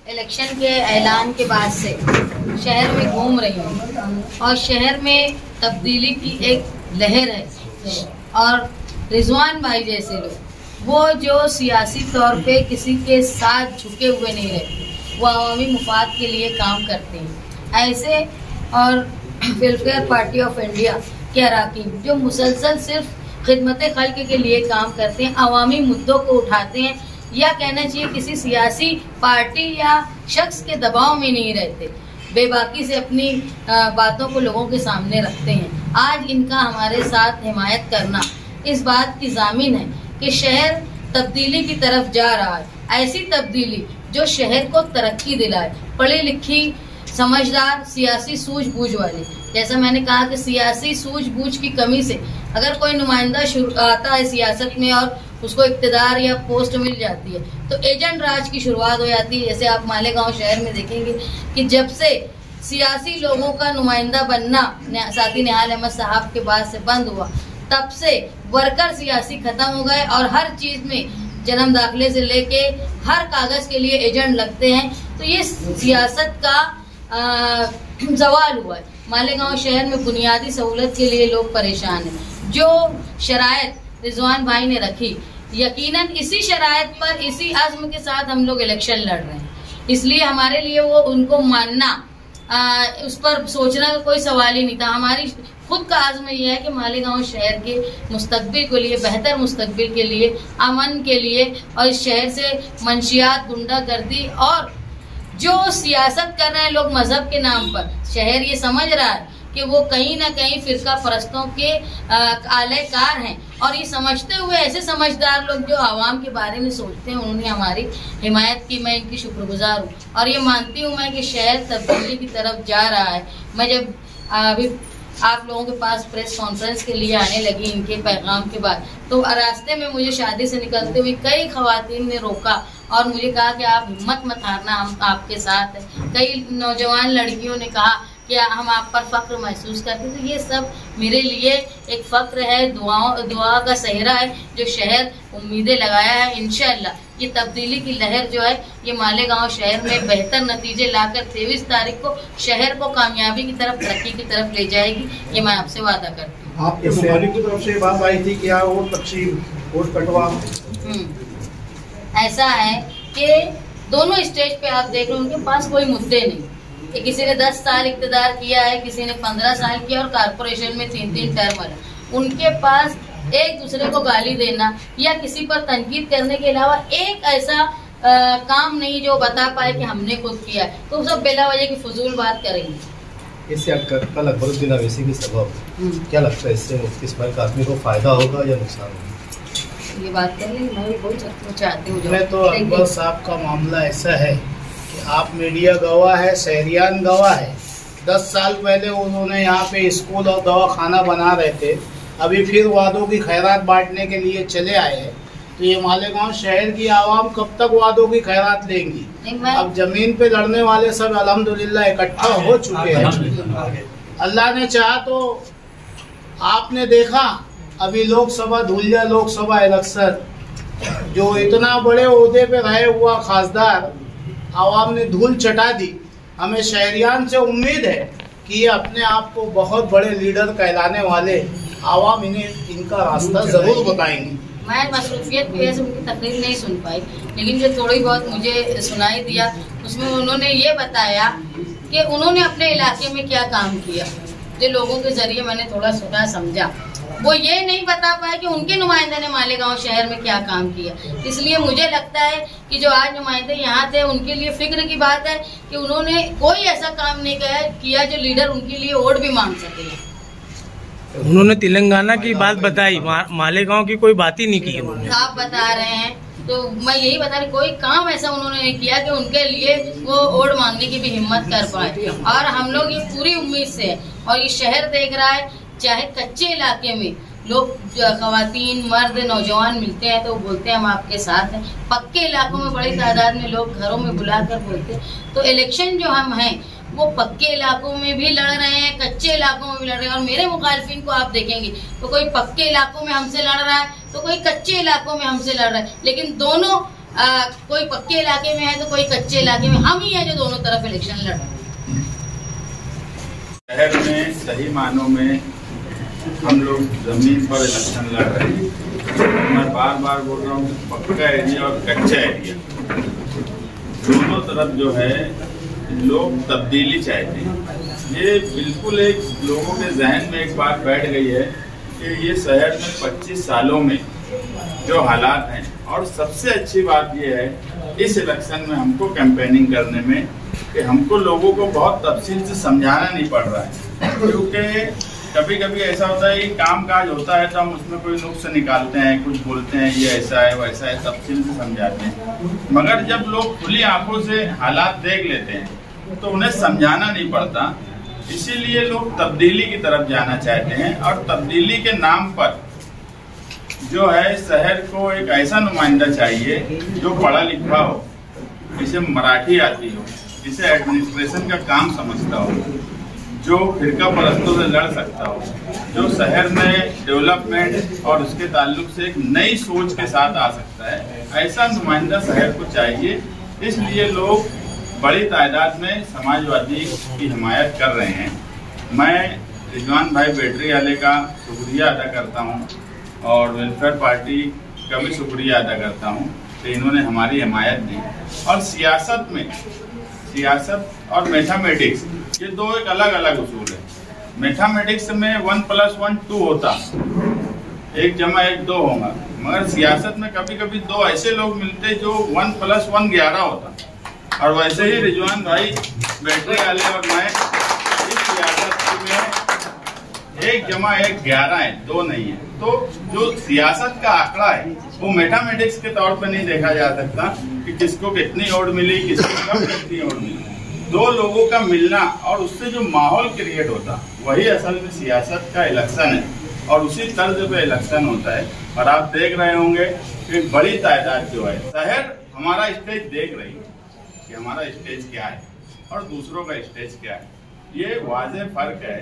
Election के ऐलान के बाद से शहर में घूम रही हूँ और शहर में तब्दीली की एक लहर है। और रिजवान भाई जैसे लोग वो जो सियासी तौर पे किसी के साथ झुके हुए नहीं रहते, वो अवामी मुफाद के लिए काम करते हैं। ऐसे और वेलफेयर पार्टी ऑफ इंडिया के अरकान जो मुसलसल सिर्फ खिदमत खल्क के लिए काम करते हैं, अवामी मुद्दों को उठाते हैं, या कहना चाहिए किसी सियासी पार्टी या शख्स के दबाव में नहीं रहते, बेबाकी से अपनी बातों को लोगों के सामने रखते हैं। आज इनका हमारे साथ हिमायत करना इस बात की ज़ामिन है कि शहर तब्दीली की तरफ जा रहा है। ऐसी तब्दीली जो शहर को तरक्की दिलाए, पढ़ी लिखी समझदार सियासी सूझबूझ वाली। जैसा मैंने कहा कि सियासी सूझबूझ की कमी से अगर कोई नुमाइंदा आता है सियासत में और उसको इक्तदार या पोस्ट मिल जाती है तो एजेंट राज की शुरुआत हो जाती है। जैसे आप मालेगांव शहर में देखेंगे कि जब से सियासी लोगों का नुमाइंदा बनना साथी निहाल अहमद साहब के बाद से बंद हुआ, तब से वर्कर सियासी खत्म हो गए और हर चीज में जन्म दाखिले से लेके हर कागज के लिए एजेंट लगते हैं। तो ये सियासत का जवाल हुआ है। मालेगांव शहर में बुनियादी सहूलत के लिए लोग परेशान हैं। जो शराइत रिजवान भाई ने रखी, यकीनन इसी शराइत पर इसी अज़्म के साथ हम लोग इलेक्शन लड़ रहे हैं। इसलिए हमारे लिए वो उनको मानना, उस पर सोचना का कोई सवाल ही नहीं था। हमारी खुद का आज़्म यह है कि मालेगांव शहर के मुस्तकबिल के लिए, बेहतर मुस्तकबिल के लिए, अमन के लिए और इस शहर से मंशियात, गुंडागर्दी और जो सियासत कर रहे हैं लोग मजहब के नाम पर, शहर ये समझ रहा है कि वो कहीं ना कहीं फिरका परस्तों के आलेकार हैं। और ये समझते हुए ऐसे समझदार लोग जो आवाम के बारे में सोचते हैं, उन्होंने हमारी हिमायत की। मैं इनकी शुक्रगुजार हूँ और ये मानती हूँ मैं कि शहर तब्दीली की तरफ जा रहा है। मैं जब अभी आप लोगों के पास प्रेस कॉन्फ्रेंस के लिए आने लगी इनके पैगाम के बाद, तो रास्ते में मुझे शादी से निकलते हुए कई खवातीन ने रोका और मुझे कहा कि आप हिम्मत मत हारना, हम आपके साथ हैं। कई नौजवान लड़कियों ने कहा कि हम आप पर फख्र महसूस करते। तो ये सब मेरे लिए एक फख्र है, दुआ का सहरा है जो शहर उम्मीदें लगाया है। इंशाअल्लाह ये तब्दीली की लहर जो है ये मालेगांव शहर में बेहतर नतीजे लाकर 23 तारीख को शहर को कामयाबी की तरफ, तरक्की की तरफ ले जाएगी। ये मैं आपसे वादा करती हूँ। आपके शहरी की तरफ से बात आई थी कि वोट तकसीम, वोट कटवा। ऐसा है कि दोनों स्टेज पे आप देख रहे हो उनके पास कोई मुद्दे नहीं कि किसी ने 10 साल इक़्तिदार किया है, किसी ने 15 साल किया और कारपोरेशन में 3-3 टर्म है। उनके पास एक दूसरे को गाली देना या किसी पर तनकीद करने के अलावा एक ऐसा काम नहीं जो बता पाए कि हमने खुद किया है। तो सब बेला वजह की फजूल बात करेंगे। इससे कल अकबरुद्दीन अवैसी की सबब क्या लगता है, इससे मुफ्ती इस्माइल काज़मी को फायदा होगा या नुकसान होगा? ये बात कर लें, मैं भी बहुत चाहती हूँ। मैं तो अकबर साहब का मामला ऐसा है कि आप मीडिया गवाह है, शहरियान गवाह है। 10 साल पहले उन्होंने यहाँ पे स्कूल और दवाखाना बना रहे थे, अभी फिर वादों की खैरात बांटने के लिए चले आए हैं। तो ये मालेगांव शहर की आवाम कब तक वादों की खैरात लेंगी? अब जमीन पे लड़ने वाले सब अल्हम्दुलिल्लाह इकट्ठा हो चुके हैं। अल्लाह ने चाहा तो आपने देखा अभी लोकसभा, धुलिया लोकसभा इलेक्शन, जो इतना बड़े ओहदे पे रहे हुआ खासदार आवाम ने धूल चटा दी। हमें शहरियान से उम्मीद है कि ये अपने आप को बहुत बड़े लीडर कहलाने वाले आवाम इन्हें इनका रास्ता जरूर बताएंगे। मैं मसरूफियत की वजह से उनकी तकरीर नहीं सुन पाई, लेकिन जो थोड़ी बहुत मुझे सुनाई दिया उसमें उन्होंने ये बताया कि उन्होंने अपने इलाके में क्या काम किया। जो लोगों के जरिए मैंने थोड़ा सुना समझा, वो ये नहीं बता पाए कि उनके नुमाइंदे ने मालेगांव शहर में क्या काम किया। इसलिए मुझे लगता है कि जो आज नुमाइंदे यहाँ थे उनके लिए फिक्र की बात है कि उन्होंने कोई ऐसा काम नहीं किया जो लीडर उनके लिए वोट भी मांग सके। उन्होंने तेलंगाना की बात बताई, मालेगांव की कोई बात ही नहीं की उन्होंने। आप बता रहे हैं तो मैं यही बता रही, कोई काम ऐसा उन्होंने नहीं किया कि उनके लिए वो वोट मांगने की भी हिम्मत कर पाए। और हम लोग ये पूरी उम्मीद से है और ये शहर देख रहा है, चाहे कच्चे इलाके में लोग, खवातीन, मर्द, नौजवान मिलते हैं तो वो बोलते हैं हम आपके साथ हैं। पक्के इलाकों में बड़ी तादाद में लोग घरों में बुलाकर बोलते हैं। तो इलेक्शन जो हम हैं वो पक्के इलाकों में भी लड़ रहे हैं, कच्चे इलाकों में भी लड़ रहे हैं। और मेरे मुखालिफिन को आप देखेंगे तो कोई पक्के इलाकों में हमसे लड़ रहा है तो कोई कच्चे इलाकों में हमसे लड़ रहा है, लेकिन दोनों कोई पक्के इलाके में है तो कोई कच्चे इलाके में, हम ही है जो दोनों तरफ इलेक्शन लड़ रहे हैं। शहर में सही मानों में हम लोग जमीन पर इलेक्शन लड़ रहे हैं। मैं बार बार बोल रहा हूँ, पक्का एरिया और कच्चा एरिया दोनों तरफ जो है लोग तब्दीली चाहते हैं। ये बिल्कुल एक लोगों के जहन में एक बात बैठ गई है कि ये शहर में 25 सालों में जो हालात हैं, और सबसे अच्छी बात ये है इस इलेक्शन में हमको कैंपेनिंग करने में कि हमको लोगों को बहुत तफसील से समझाना नहीं पड़ रहा है, क्योंकि कभी कभी ऐसा होता है कि काम काज होता है तो हम उसमें कोई नुक्स निकालते हैं, कुछ बोलते हैं ये ऐसा है वैसा है, तफसील से समझाते हैं। मगर जब लोग खुली आंखों से हालात देख लेते हैं तो उन्हें समझाना नहीं पड़ता। इसीलिए लोग तब्दीली की तरफ जाना चाहते हैं, और तब्दीली के नाम पर जो है शहर को एक ऐसा नुमाइंदा चाहिए जो पढ़ा लिखा हो, जिसे मराठी आती हो, जिसे एडमिनिस्ट्रेशन का काम समझता हो, जो फिरका परस्तों से लड़ सकता हो, जो शहर में डेवलपमेंट और उसके ताल्लुक से एक नई सोच के साथ आ सकता है। ऐसा नुमाइंदा शहर को चाहिए। इसलिए लोग बड़ी तादाद में समाजवादी की हिमायत कर रहे हैं। मैं रिजवान भाई बैटरी वाले का शुक्रिया अदा करता हूं, और वेलफेयर पार्टी का भी शुक्रिया अदा करता हूं कि इन्होंने हमारी हिमायत दी। और सियासत में, सियासत और मैथमेटिक्स ये दो एक अलग अलग उसूल है। मैथमेटिक्स में 1 + 1 2 होता, 1 + 1 2 होगा, मगर सियासत में कभी कभी दो ऐसे लोग मिलते जो 1 + 1 11 होता। और वैसे ही रिजवान भाई बैटरी वाले और मैं इस सियासत में 1 + 1 11 है, 2 नहीं है। तो जो सियासत का आंकड़ा है वो मैथमेटिक्स के तौर पर नहीं देखा जा सकता कि किसको कितनी वोट मिली, किसको कब कितनी वोट मिली। दो लोगों का मिलना और उससे जो माहौल क्रिएट होता वही असल में सियासत का इलेक्शन है, और उसी तर्ज पे इलेक्शन होता है। और आप देख रहे होंगे कि बड़ी तादाद जो है, शहर हमारा स्टेज देख रही है कि हमारा स्टेज क्या है और दूसरों का स्टेज क्या है। ये वाज़ेह फर्क है